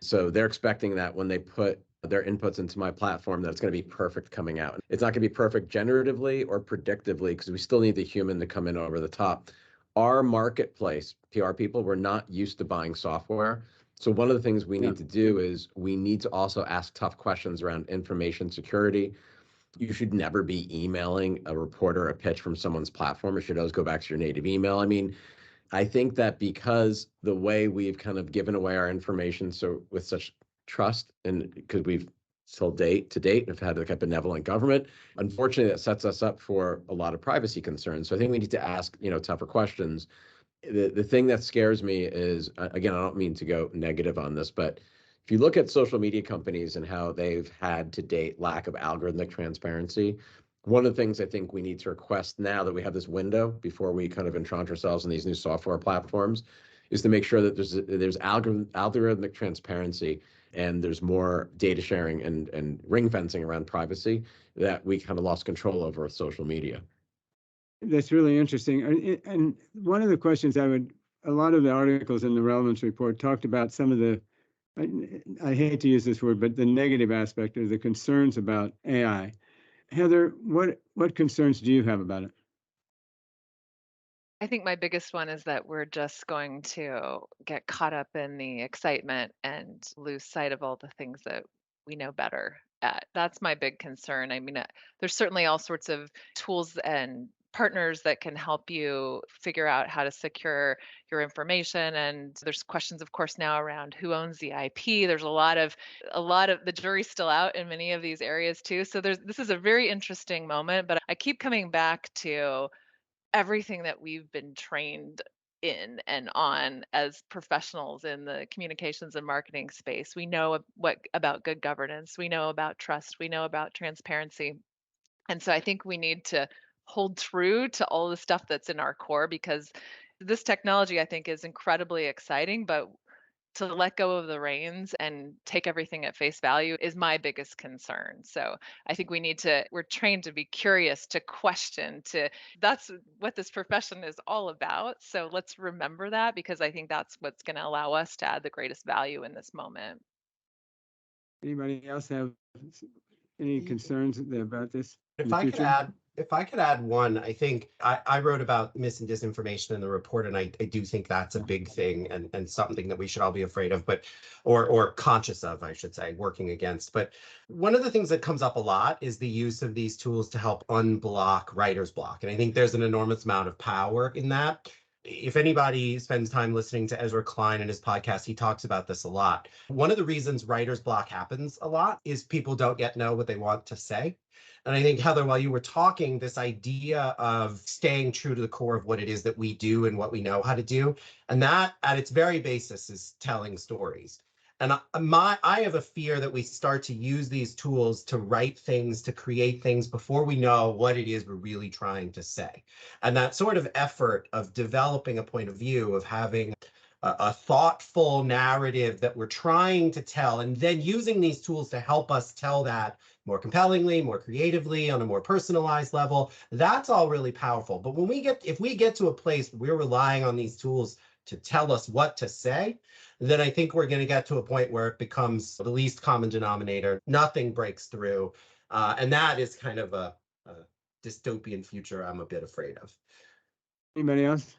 So they're expecting that when they put their inputs into my platform, that it's going to be perfect coming out. It's not going to be perfect generatively or predictively, because we still need the human to come in over the top. Our marketplace, PR people, we're not used to buying software. So one of the things we need to do is we need to also ask tough questions around information security. You should never be emailing a reporter a pitch from someone's platform. You should always go back to your native email. I mean, I think that because the way we've kind of given away our information so with such trust, and because we've to date have had like a benevolent government, unfortunately that sets us up for a lot of privacy concerns. So I think we need to ask tougher questions. The thing that scares me is, again, I don't mean to go negative on this, but if you look at social media companies and how they've had to date lack of algorithmic transparency, one of the things I think we need to request now that we have this window before we kind of entrench ourselves in these new software platforms is to make sure that there's algorithmic transparency and there's more data sharing and ring fencing around privacy that we kind of lost control over with social media. That's really interesting. And one of the questions a lot of the articles in the Relevance report talked about some of the, I hate to use this word, but the negative aspect or the concerns about AI. Heather, what concerns do you have about it? I think my biggest one is that we're just going to get caught up in the excitement and lose sight of all the things that we know better at. That's my big concern. I mean, there's certainly all sorts of tools and partners that can help you figure out how to secure your information. And there's questions, of course, now around who owns the IP. There's a lot of the jury's still out in many of these areas too. So this is a very interesting moment, but I keep coming back to everything that we've been trained in and on as professionals in the communications and marketing space. We know what about good governance, we know about trust, we know about transparency. And so I think we need to hold true to all the stuff that's in our core, because this technology I think is incredibly exciting, but to let go of the reins and take everything at face value is my biggest concern. So I think we're trained to be curious, to question, that's what this profession is all about. So let's remember that, because I think that's what's going to allow us to add the greatest value in this moment. Anybody else have any concerns about this? If I could add one, I think I wrote about mis and disinformation in the report, and I do think that's a big thing and something that we should all be afraid of, but or conscious of, I should say, working against. But one of the things that comes up a lot is the use of these tools to help unblock writer's block. And I think there's an enormous amount of power in that. If anybody spends time listening to Ezra Klein and his podcast, he talks about this a lot. One of the reasons writer's block happens a lot is people don't yet know what they want to say. And I think, Heather, while you were talking, this idea of staying true to the core of what it is that we do and what we know how to do, and that at its very basis is telling stories. And I have a fear that we start to use these tools to write things, to create things before we know what it is we're really trying to say. And that sort of effort of developing a point of view, of having a thoughtful narrative that we're trying to tell, and then using these tools to help us tell that more compellingly, more creatively, on a more personalized level, that's all really powerful. But if we get to a place where we're relying on these tools to tell us what to say, then I think we're going to get to a point where it becomes the least common denominator. Nothing breaks through. And that is kind of a dystopian future I'm a bit afraid of. Anybody else?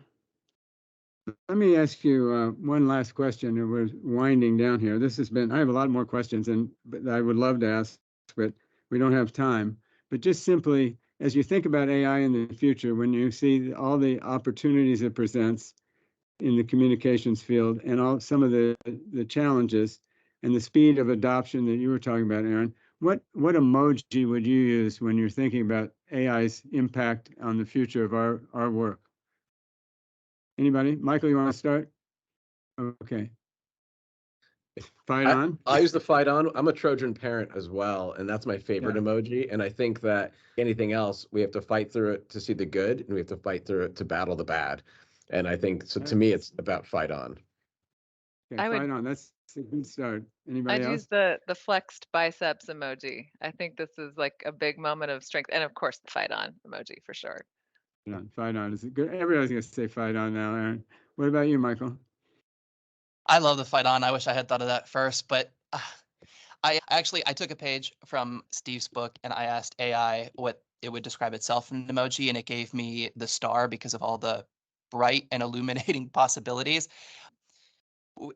Let me ask you one last question. We're winding down here. I have a lot more questions but I would love to ask, but we don't have time. But just simply, as you think about AI in the future, when you see all the opportunities it presents in the communications field and some of the challenges and the speed of adoption that you were talking about, Aaron, what emoji would you use when you're thinking about AI's impact on the future of our work? Anybody? Michael, you want to start? Okay. Fight on. I use the fight on. I'm a Trojan parent as well, and that's my favorite emoji. And I think that anything else, we have to fight through it to see the good, and we have to fight through it to battle the bad. And I think so. To me, it's about fight on. Okay, fight on. That's a good start. Anybody else? I'd use the flexed biceps emoji. I think this is like a big moment of strength, and of course, the fight on emoji for sure. Fight on is good. Everybody's gonna say fight on now, Aaron. What about you, Michael? I love the fight on. I wish I had thought of that first, but I took a page from Steve's book and I asked AI what it would describe itself in an emoji, and it gave me the star because of all the bright and illuminating possibilities,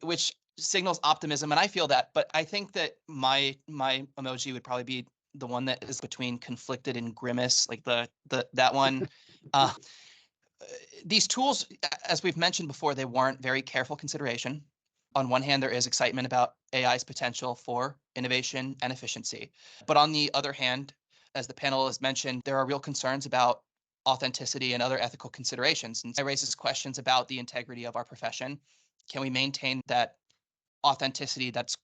which signals optimism, and I feel that. But I think that my emoji would probably be the one that is between conflicted and grimace, like that one. These tools, as we've mentioned before, they warrant very careful consideration. On one hand, there is excitement about AI's potential for innovation and efficiency. But on the other hand, as the panel has mentioned, there are real concerns about authenticity and other ethical considerations. And it raises questions about the integrity of our profession. Can we maintain that authenticity that's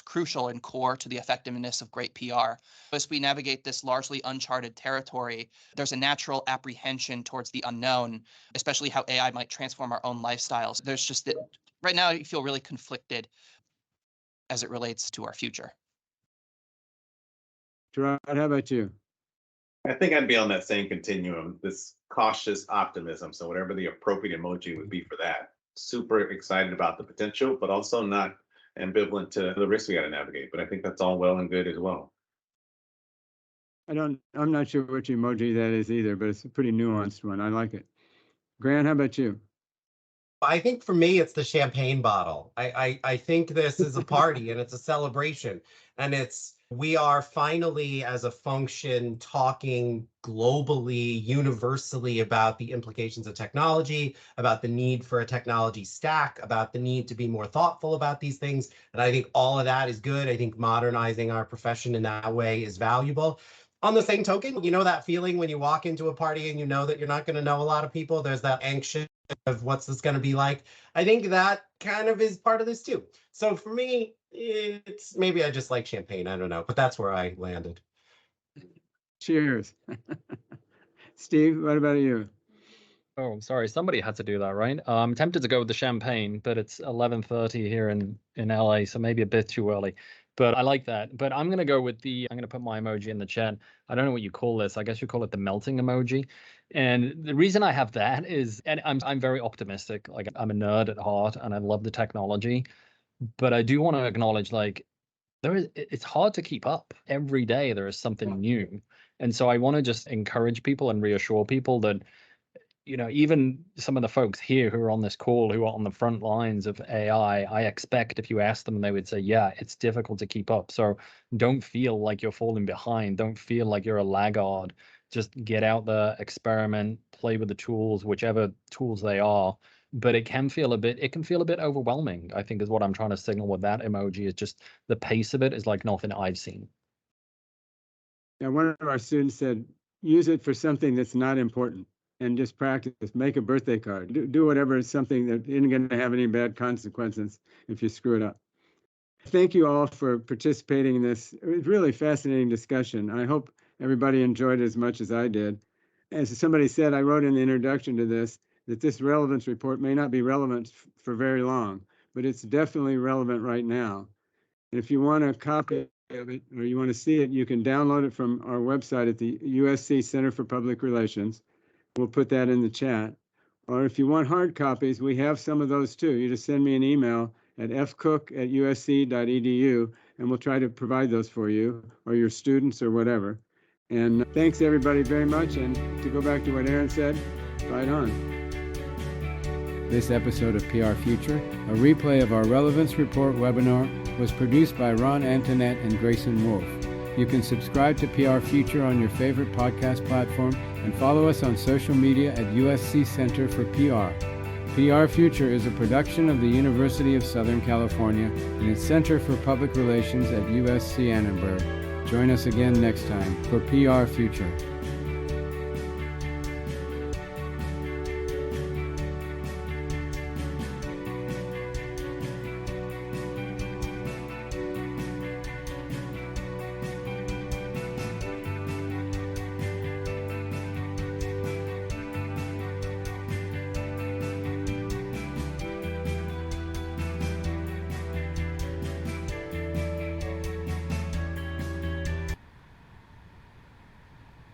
crucial and core to the effectiveness of great PR? As we navigate this largely uncharted territory, there's a natural apprehension towards the unknown, especially how AI might transform our own lifestyles. There's just that right now I feel really conflicted as it relates to our future. Gerard, how about you? I think I'd be on that same continuum, this cautious optimism. So whatever the appropriate emoji would be for that. Super excited about the potential, but also not ambivalent to the risks we got to navigate. But I think that's all well and good as well. I'm not sure which emoji that is either, but it's a pretty nuanced one. I like it. Grant, how about you? I think for me, it's the champagne bottle. I think this is a party and it's a celebration. And we are finally, as a function, talking globally, universally about the implications of technology, about the need for a technology stack, about the need to be more thoughtful about these things. And I think all of that is good. I think modernizing our profession in that way is valuable. On the same token, you know that feeling when you walk into a party and you know that you're not going to know a lot of people? There's that anxious of what's this going to be like. I think that kind of is part of this too. So for me, it's maybe I just like champagne. I don't know, but that's where I landed. Cheers. Steve, what about you? Oh, I'm sorry. Somebody had to do that, right? I'm tempted to go with the champagne, but it's 11:30 here in LA, so maybe a bit too early. But I like that. But I'm gonna go with I'm gonna put my emoji in the chat. I don't know what you call this. I guess you call it the melting emoji. And the reason I have that is, and I'm very optimistic. Like, I'm a nerd at heart, and I love the technology. But I do want to acknowledge, like, it's hard to keep up. Every day there is something new. And so I want to just encourage people and reassure people that, even some of the folks here who are on this call, who are on the front lines of AI, I expect if you ask them, they would say, yeah, it's difficult to keep up. So don't feel like you're falling behind. Don't feel like you're a laggard. Just get out there, experiment, play with the tools, whichever tools they are. But it can feel a bit overwhelming, I think, is what I'm trying to signal with that emoji. Is just the pace of it is like nothing I've seen. Yeah, one of our students said, use it for something that's not important. And just practice, make a birthday card, do whatever is something that isn't going to have any bad consequences if you screw it up. Thank you all for participating in this. It was really fascinating discussion. I hope everybody enjoyed it as much as I did. As somebody said, I wrote in the introduction to this, that this relevance report may not be relevant for very long, but it's definitely relevant right now. And if you want a copy of it or you want to see it, you can download it from our website at the USC Center for Public Relations. We'll put that in the chat. Or if you want hard copies, we have some of those too. You just send me an email at fcook@usc.edu, and we'll try to provide those for you or your students or whatever. And thanks everybody very much. And to go back to what Aaron said, right on. This episode of PR Future, a replay of our Relevance Report webinar, was produced by Ron Antonette and Grayson Wolf. You can subscribe to PR Future on your favorite podcast platform and follow us on social media at USC Center for PR. PR Future is a production of the University of Southern California and its Center for Public Relations at USC Annenberg. Join us again next time for PR Future.